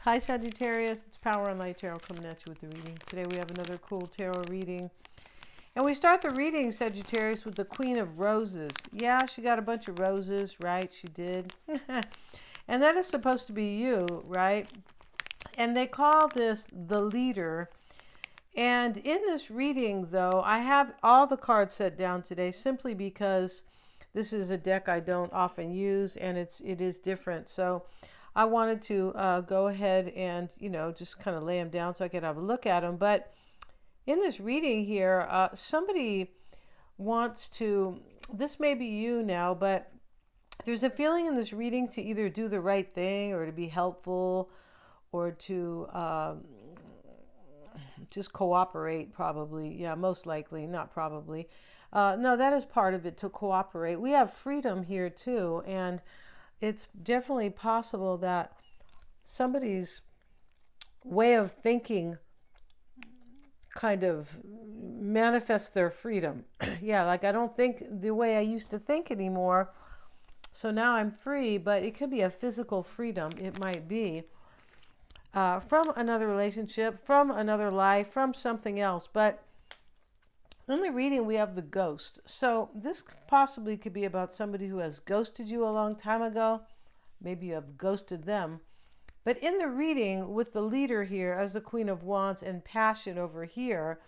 Hi Sagittarius, it's Power and Light Tarot coming at you with the reading. Today we have another cool tarot reading. And we start the reading, Sagittarius, with the Queen of Roses. Yeah, she got a bunch of roses, right? She did. And that is supposed to be you, right? And they call this the leader. And in this reading, though, I have all the cards set down today simply because this is a deck I don't often use and it is different. So I wanted to go ahead and, just kind of lay them down so I could have a look at them. But in this reading here, somebody wants to, this may be you now, but there's a feeling in this reading to either do the right thing or to be helpful or to just cooperate, probably. Yeah, most likely, not probably. No, that is part of it, to cooperate. We have freedom here too, and it's definitely possible that somebody's way of thinking kind of manifests their freedom. Yeah, like I don't think the way I used to think anymore, so now I'm free, but it could be a physical freedom. It might be from another relationship, from another life, from something else. But in the reading, we have the ghost. So this possibly could be about somebody who has ghosted you a long time ago. Maybe you have ghosted them. But in the reading, with the leader here as the Queen of Wands and passion over here,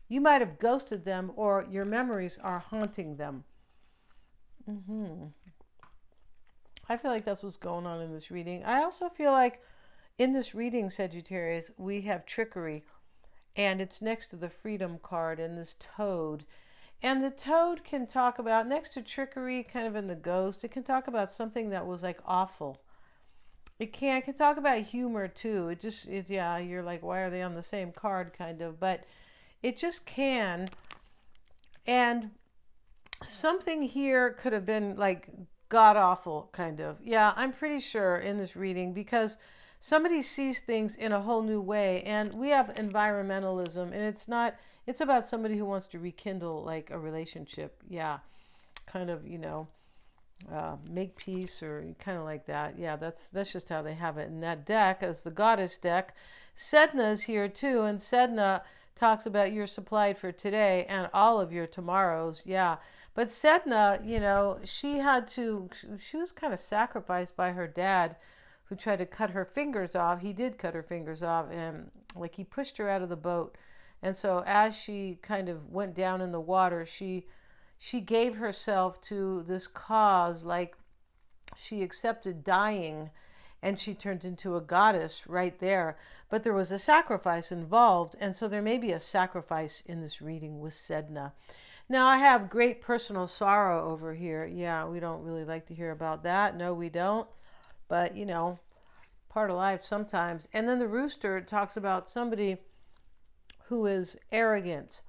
you might have ghosted them or your memories are haunting them. I feel like that's what's going on in this reading. I also feel like in this reading, Sagittarius, we have trickery. And it's next to the freedom card and this toad. And the toad can talk about, next to trickery, kind of in the ghost, it can talk about something that was like awful. It can talk about humor too. Yeah, you're like, why are they on the same card, kind of. But it just can. And something here could have been like god awful, kind of. Yeah, I'm pretty sure in this reading, because somebody sees things in a whole new way. And we have environmentalism, and it's about somebody who wants to rekindle like a relationship. Yeah, kind of, make peace or kind of like that. Yeah, that's just how they have it in that deck as the goddess deck. Sedna's here too, and Sedna talks about you're supplied for today and all of your tomorrows. Yeah, but Sedna, she was kind of sacrificed by her dad, who tried to cut her fingers off. He did cut her fingers off, and like he pushed her out of the boat. And so as she kind of went down in the water, she gave herself to this cause, like she accepted dying, and she turned into a goddess right there. But there was a sacrifice involved, and so there may be a sacrifice in this reading with Sedna. Now, I have great personal sorrow over here. Yeah, we don't really like to hear about that. No, we don't. But, part of life sometimes. And then the rooster talks about somebody who is arrogant.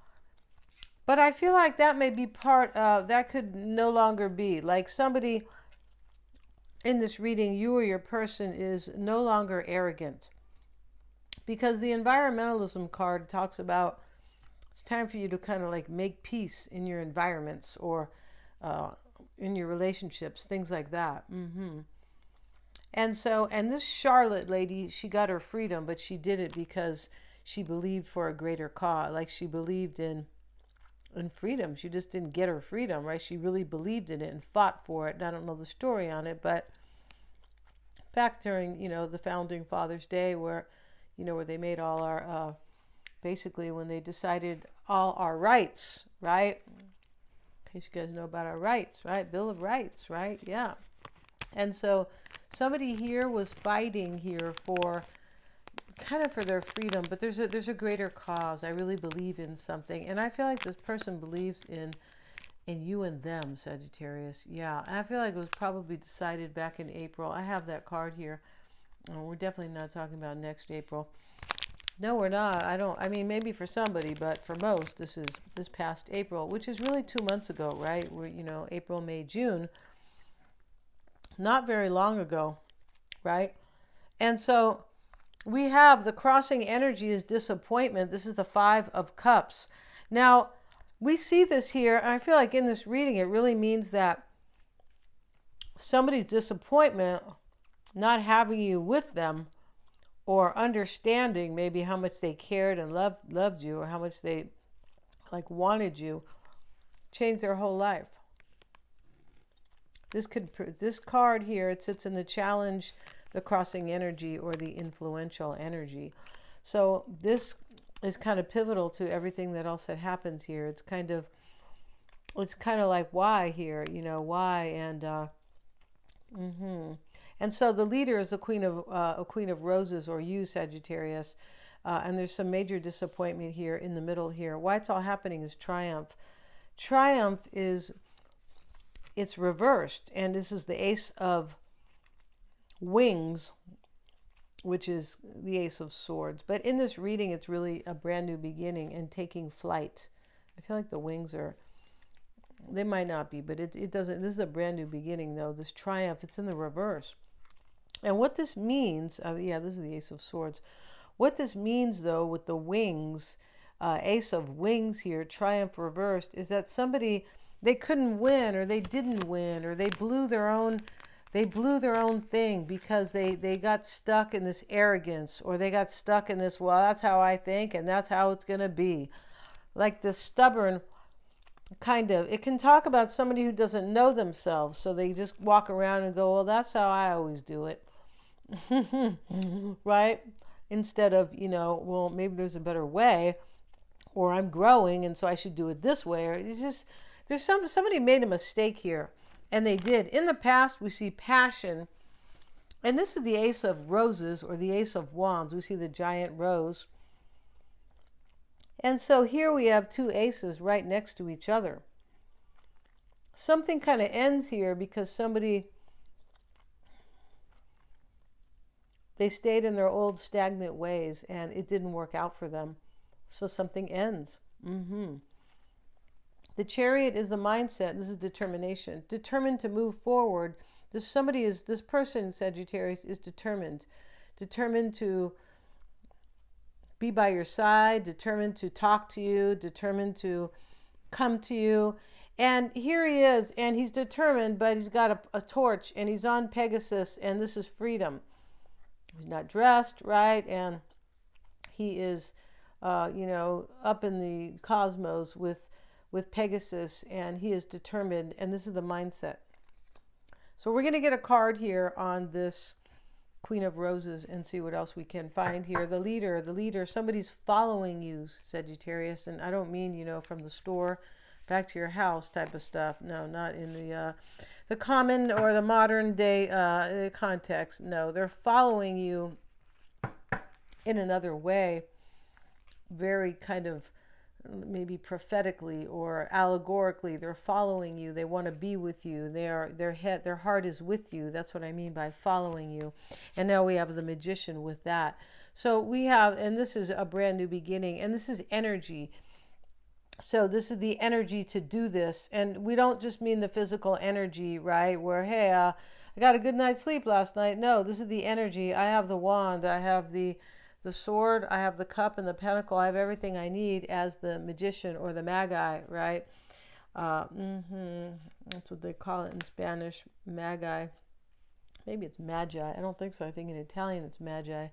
But I feel like that may be that could no longer be. Like somebody in this reading, you or your person is no longer arrogant. Because the environmentalism card talks about it's time for you to kind of like make peace in your environments or in your relationships, things like that. And this Charlotte lady, she got her freedom, but she did it because she believed for a greater cause. Like she believed in freedom. She just didn't get her freedom, right? She really believed in it and fought for it. And I don't know the story on it, but back during, the Founding Fathers Day, where they made all our, basically when they decided all our rights, right? In case you guys know about our rights, right? Bill of Rights, right? Yeah. And so somebody here was fighting here for their freedom, but there's a greater cause. I really believe in something, and I feel like this person believes in you and them, Sagittarius. Yeah, I feel like it was probably decided back in April. I have that card here. We're definitely not talking about next April. No, we're not. I mean, maybe for somebody, but for most, this is this past April, which is really 2 months ago, right? We're, April, May, June. Not very long ago, right? And so we have the crossing energy is disappointment. This is the 5 of Cups. Now, we see this here, and I feel like in this reading, it really means that somebody's disappointment not having you with them or understanding maybe how much they cared and loved you, or how much they like wanted you, changed their whole life. This card here, it sits in the challenge, the crossing energy, or the influential energy. So this is kind of pivotal to everything that else that happens here. It's kind of like why here, why, and so the leader is a queen of roses, or you, Sagittarius, and there's some major disappointment here in the middle here. Why it's all happening is triumph. Triumph is, it's reversed, and this is the Ace of Wings, which is the Ace of Swords. But in this reading, it's really a brand new beginning and taking flight. I feel like the wings are, they might not be, but it doesn't, this is a brand new beginning though. This triumph, it's in the reverse. And what this means, yeah, this is the Ace of Swords. What this means though with the wings, Ace of Wings here, triumph reversed, is that somebody, they couldn't win, or they didn't win, or they blew their own thing because they got stuck in this arrogance, or they got stuck in this, well, that's how I think and that's how it's going to be. Like this stubborn kind of, it can talk about somebody who doesn't know themselves. So they just walk around and go, well, that's how I always do it. Right? Instead of, well, maybe there's a better way, or I'm growing and so I should do it this way. Or it's just, there's somebody made a mistake here. And they did. In the past, we see passion. And this is the Ace of Roses, or the Ace of Wands. We see the giant rose. And so here we have two aces right next to each other. Something kind of ends here because somebody, they stayed in their old stagnant ways and it didn't work out for them. So something ends. The Chariot is the mindset. This is determination. Determined to move forward. This person, Sagittarius, is determined. Determined to be by your side, determined to talk to you, determined to come to you. And here he is, and he's determined, but he's got a torch, and he's on Pegasus, and this is freedom. He's not dressed, right? And he is, up in the cosmos with Pegasus, and he is determined, and this is the mindset. So we're going to get a card here on this Queen of Roses and see what else we can find here. The leader, somebody's following you, Sagittarius, and I don't mean, from the store back to your house type of stuff. No, not in the common or the modern day context. No, they're following you in another way, very kind of maybe prophetically or allegorically. They're following you. They want to be with you. Their heart is with you. That's what I mean by following you. And now we have the Magician with that. So we have, and this is a brand new beginning, and this is energy. So this is the energy to do this. And we don't just mean the physical energy, right? Where, hey, I got a good night's sleep last night. No, this is the energy. I have the wand. I have the sword, I have the cup and the pentacle, I have everything I need as the magician or the magi, right? That's what they call it in Spanish, magi. Maybe it's magi. I don't think so. I think in Italian it's magi.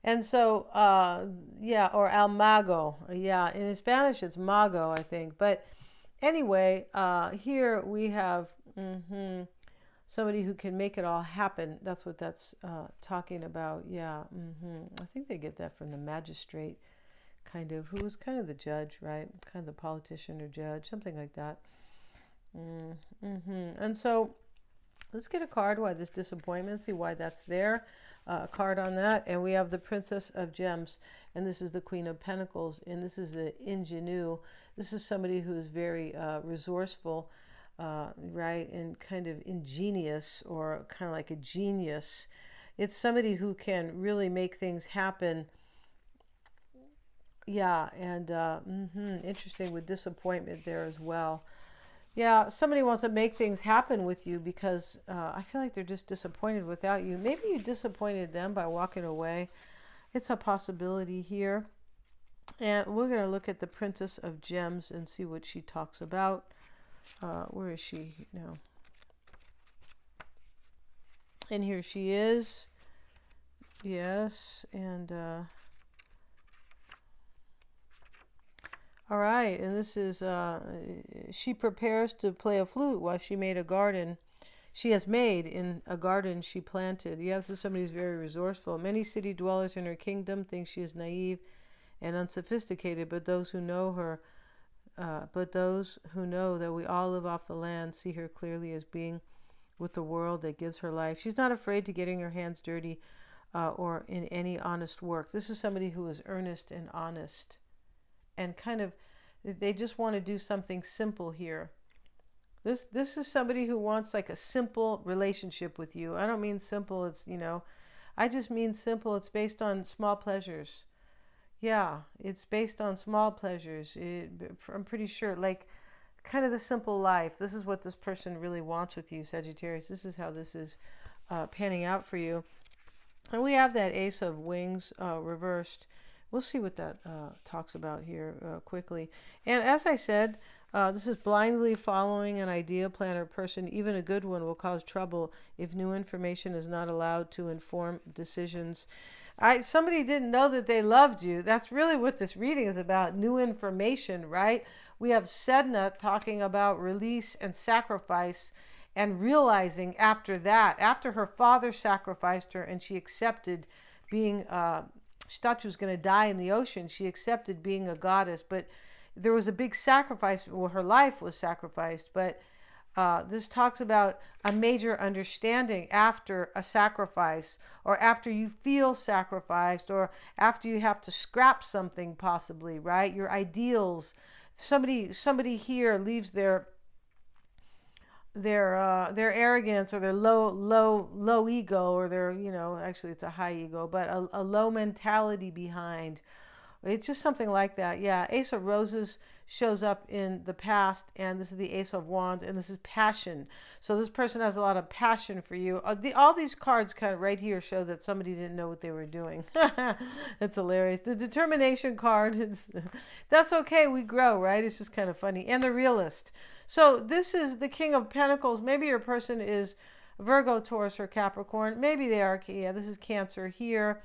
And so, or al mago. Yeah, in Spanish it's mago, I think. But anyway, here we have somebody who can make it all happen. That's what that's talking about. Yeah. I think they get that from the magistrate, kind of, who was kind of the judge, right? Kind of the politician or judge, something like that. And so let's get a card. Why this disappointment? See why that's there. A card on that. And we have the Princess of Gems. And this is the Queen of Pentacles. And this is the ingenue. This is somebody who is very resourceful. Right, and kind of ingenious, or kind of like a genius. It's somebody who can really make things happen. Yeah, and interesting with disappointment there as well. Yeah, somebody wants to make things happen with you because I feel like they're just disappointed without you. Maybe you disappointed them by walking away. It's a possibility here. And we're going to look at the Princess of Gems and see what she talks about. Where is she now? And here she is. Yes, and all right, and this is she prepares to play a flute while she made a garden. She has made in a garden she planted. Yes, this is somebody who's very resourceful. Many city dwellers in her kingdom think she is naive and unsophisticated, but those who know that we all live off the land see her clearly as being with the world that gives her life. She's not afraid to getting her hands dirty or in any honest work. This is somebody who is earnest and honest and kind of, they just want to do something simple here. This is somebody who wants like a simple relationship with you. I don't mean simple, it's, I just mean simple. It's based on small pleasures. Yeah, it's based on small pleasures. I'm pretty sure, like, kind of the simple life. This is what this person really wants with you, Sagittarius. This is how this is panning out for you. And we have that Ace of Wings reversed. We'll see what that talks about here quickly. And as I said, this is blindly following an idea, plan, or person. Even a good one will cause trouble if new information is not allowed to inform decisions. Somebody didn't know that they loved you. That's really what this reading is about, new information, right? We have Sedna talking about release and sacrifice, and realizing after that, after her father sacrificed her and she accepted being, she thought she was going to die in the ocean. She accepted being a goddess, but there was a big sacrifice. Well, her life was sacrificed, but this talks about a major understanding after a sacrifice, or after you feel sacrificed, or after you have to scrap something, possibly, right? Your ideals. Somebody here leaves their arrogance, or their low ego, or their, actually it's a high ego, but a low mentality behind. It's just something like that. Yeah, Ace of Roses shows up in the past, and this is the Ace of Wands, and this is passion. So this person has a lot of passion for you. All these cards kind of right here show that somebody didn't know what they were doing. It's hilarious. The determination card, that's okay, we grow, right? It's just kind of funny. And the realist. So this is the King of Pentacles. Maybe your person is Virgo, Taurus, or Capricorn. Maybe they are, yeah, this is Cancer here.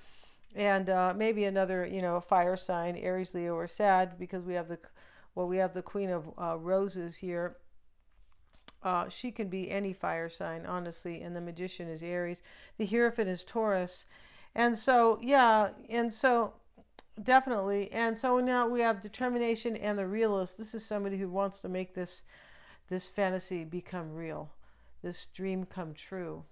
And maybe another, fire sign, Aries, Leo, or Sag, because we have the Queen of Roses here. She can be any fire sign, honestly, and the Magician is Aries. The Hierophant is Taurus. And so, yeah, and so definitely. And so now we have determination and the realist. This is somebody who wants to make this fantasy become real, this dream come true.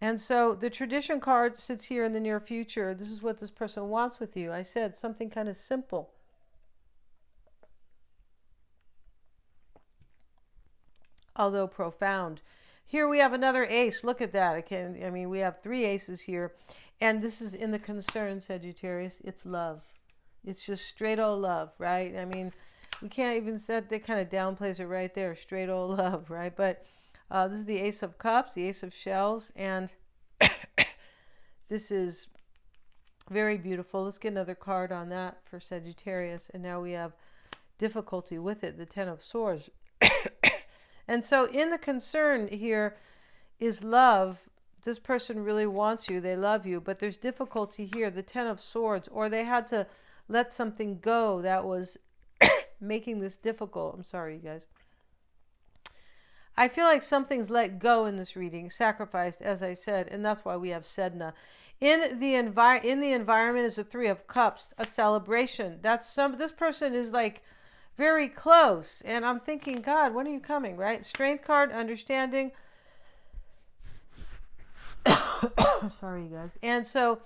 And so the tradition card sits here in the near future. This is what this person wants with you. I said something kind of simple. Although profound. Here we have another ace. Look at that. We have 3 aces here. And this is in the concern, Sagittarius. It's love. It's just straight old love, right? We can't even set, that kind of downplays it right there. Straight old love, right? But this is the Ace of Cups, the Ace of Shells, and this is very beautiful. Let's get another card on that for Sagittarius. And now we have difficulty with it, the Ten of Swords. And so in the concern here is love. This person really wants you. They love you. But there's difficulty here, the Ten of Swords, or they had to let something go that was making this difficult. I'm sorry, you guys. I feel like something's let go in this reading, sacrificed, as I said, and that's why we have Sedna. In the environment is the 3 of Cups, a celebration. This person is like very close, and I'm thinking, God, when are you coming, right? Strength card, understanding. Sorry, you guys. And so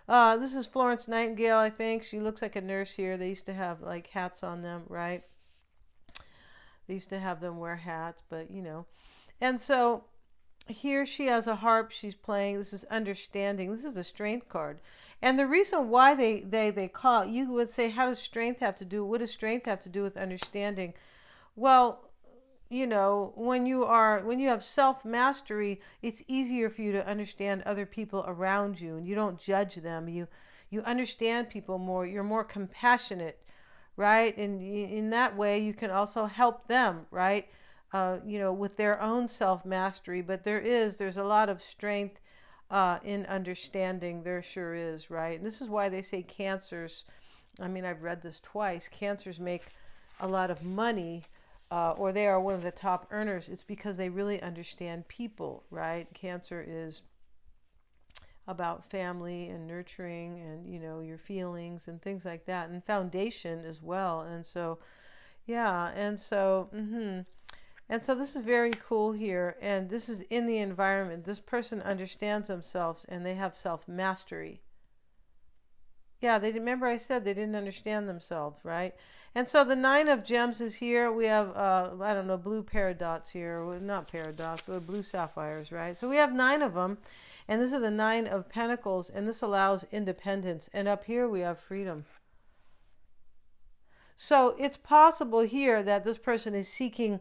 this is Florence Nightingale, I think. She looks like a nurse here. They used to have like hats on them, right? They used to have them wear hats, but And so here she has a harp she's playing. This is understanding. This is a strength card. And the reason why they call it, you would say, what does strength have to do with understanding? Well, when you have self-mastery, it's easier for you to understand other people around you, and you don't judge them. You understand people more. You're more compassionate, right? And in that way, you can also help them, right? With their own self-mastery. But there's a lot of strength in understanding. There sure is, right? And this is why they say cancers, I mean, I've read this twice, cancers make a lot of money, or they are one of the top earners. It's because they really understand people, right? Cancer is about family and nurturing and, you know, your feelings and things like that, and foundation as well. And so, yeah, and so, and so this is very cool here. And this is in the environment. This person understands themselves and they have self mastery. Yeah, they remember I said they didn't understand themselves, right? And so the 9 of Gems is here. We have, I don't know, blue paradots here. Well, not paradots, but blue sapphires, right? So we have 9 of them. And this is the 9 of Pentacles. And this allows independence. And up here we have freedom. So it's possible here that this person is seeking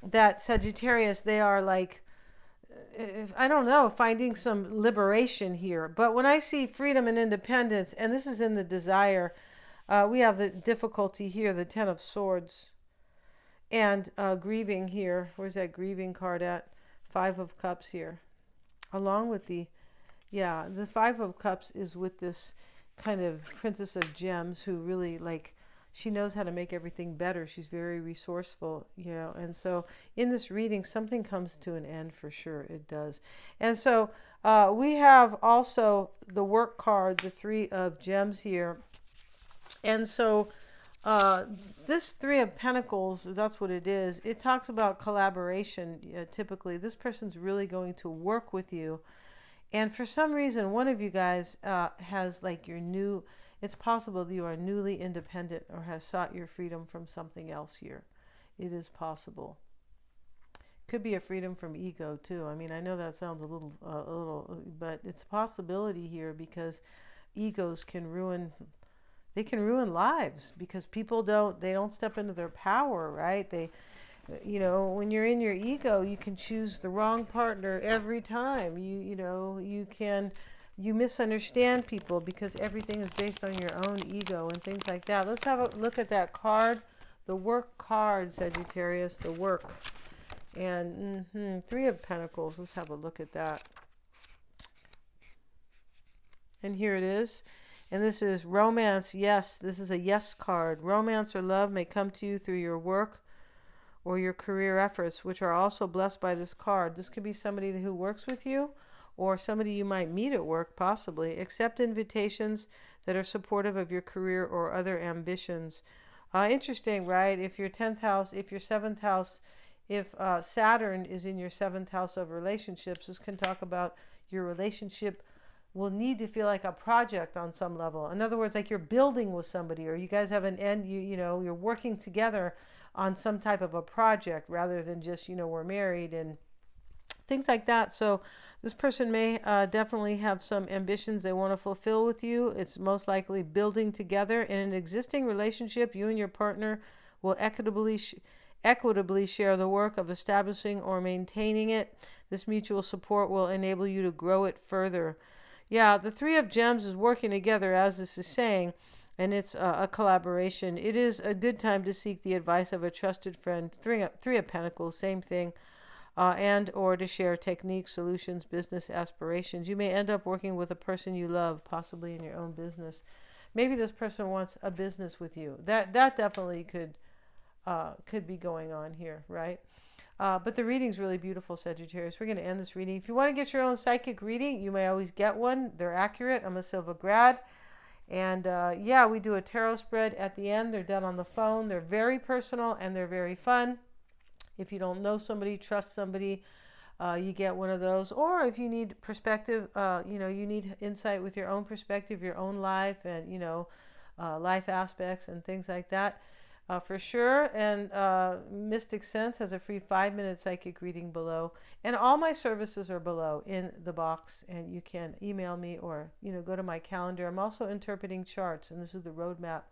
that Sagittarius, they are like, I don't know, finding some liberation here. But when I see freedom and independence, and this is in the desire, we have the difficulty here, the 10 of Swords, and grieving here. Where's that grieving card at? 5 of Cups here. Along with the 5 of Cups is with this kind of Princess of Gems who really like, she knows how to make everything better. She's very resourceful, you know. And so in this reading, something comes to an end for sure. It does. And so we have also the work card, the 3 of Gems here. And so this 3 of Pentacles, that's what it is. It talks about collaboration. Typically, this person's really going to work with you. And for some reason, one of you guys has like your new, it's possible that you are newly independent or has sought your freedom from something else here. It is possible. Could be a freedom from ego too. I mean, I know that sounds a little, but it's a possibility here because egos can ruin, they can ruin lives because people they don't step into their power, right? They, you know, when you're in your ego, you can choose the wrong partner every time. You misunderstand people because everything is based on your own ego and things like that. Let's have a look at that card, the work card, Sagittarius, the work. And 3 of Pentacles, let's have a look at that. And here it is. And this is romance. Yes, this is a yes card. Romance or love may come to you through your work or your career efforts, which are also blessed by this card. This could be somebody who works with you or somebody you might meet at work, possibly. Accept invitations that are supportive of your career or other ambitions. Interesting, right? If your 10th house, if your 7th house, if Saturn is in your 7th house of relationships, this can talk about your relationship will need to feel like a project on some level. In other words, like you're building with somebody, or you guys have an end, you know, you're working together on some type of a project rather than just, you know, we're married and things like that. So this person may definitely have some ambitions they want to fulfill with you. It's most likely building together. In an existing relationship, you and your partner will equitably share the work of establishing or maintaining it. This mutual support will enable you to grow it further. Yeah, the 3 of Gems is working together, as this is saying, and it's a collaboration. It is a good time to seek the advice of a trusted friend. 3 of Pentacles, same thing, and or to share techniques, solutions, business aspirations. You may end up working with a person you love, possibly in your own business. Maybe this person wants a business with you. That definitely could be going on here, right? But the reading's really beautiful, Sagittarius. We're going to end this reading. If you want to get your own psychic reading, you may always get one. They're accurate. I'm a Silva grad. And yeah, we do a tarot spread at the end. They're done on the phone. They're very personal and they're very fun. If you don't know somebody, trust somebody, you get one of those. Or if you need perspective, you know, you need insight with your own perspective, your own life, and, you know, life aspects and things like that. For sure. And Mystic Sense has a free 5-minute psychic reading below. And all my services are below in the box. And you can email me or, you know, go to my calendar. I'm also interpreting charts. And this is the roadmap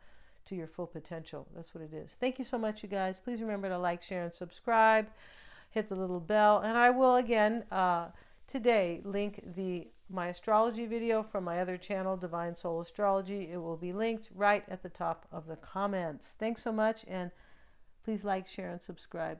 to your full potential. That's what it is. Thank you so much, you guys. Please remember to like, share, and subscribe. Hit the little bell. And I will, again, today link my astrology video from my other channel, Divine Soul Astrology. It will be linked right at the top of the comments. Thanks so much, and please like, share, and subscribe.